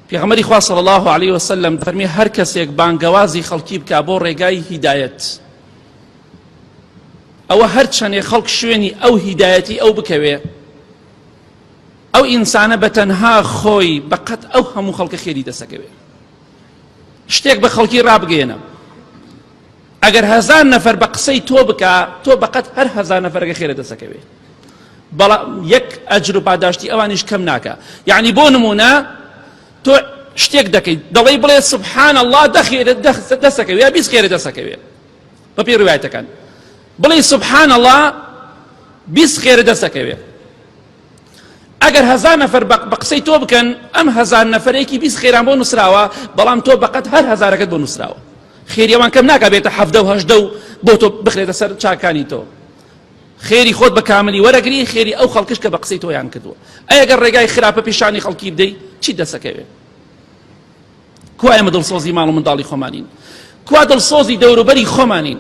پێغەمبەری خوا صلی الله عليه وسلم فەرمی هەر کەسێک بانگەوازی خەڵکی بکا بۆ ڕێگای هیدایەت، ئەوە هەر چەندێک خەڵک شوێنی ئەو هیدایەتی ئەو بکەوێ، ئەو ئینسانە بەتەنها خۆی بەقەت ئەو هەموو خەڵکە خێری دەسەکەوێ. شتێک بە خەڵکی ڕابگەێنە، ئەگەر 1000 نەفەر بە قسەی تۆ بکە، تۆ بەقەت هەر 1000 نەفەرەکە خێرە دەسەکەوێ، بەڵام یەک ئەجر و پاداشتی ئەوانیش کەم ناکە. یعنی بۆ نمونە تۆ شتێک دەکەیت، دەڵێ بڵێ سبحان الله دەسەکەوێ یا 20 خێرە دەسەکەوێ بە پێی ڕوایەتەکان، بڵێ سبحان الله 20 خێرە دەسەکەوێ. ئەگەر 1000 نەفەر بە قسەی تۆ بکەن، ئەم 1000 نەفەرێکی 20 خێران بۆ نووسراوە، بەڵام تۆ بەقەت هەر 1000ەکەت بۆ نووسراوە. خێریەوان کەم ناکە بێتە 70 و 80 بۆ تۆ بخرێتە سەر چاکانی تۆ. خێری خۆت بە کاملی وەرەگری، خێری ئەو خەڵکش کە بە قسەی تۆیان کردووە. ئەگەر ڕێگای خراپە پیشانی خەڵکی بدەی چی دەسەکەوێ؟ کو ئێمە دڵسۆزی ماڵ و منداڵی خۆمانین؟ کوا دڵسۆزی دەوروبەری خۆمانین؟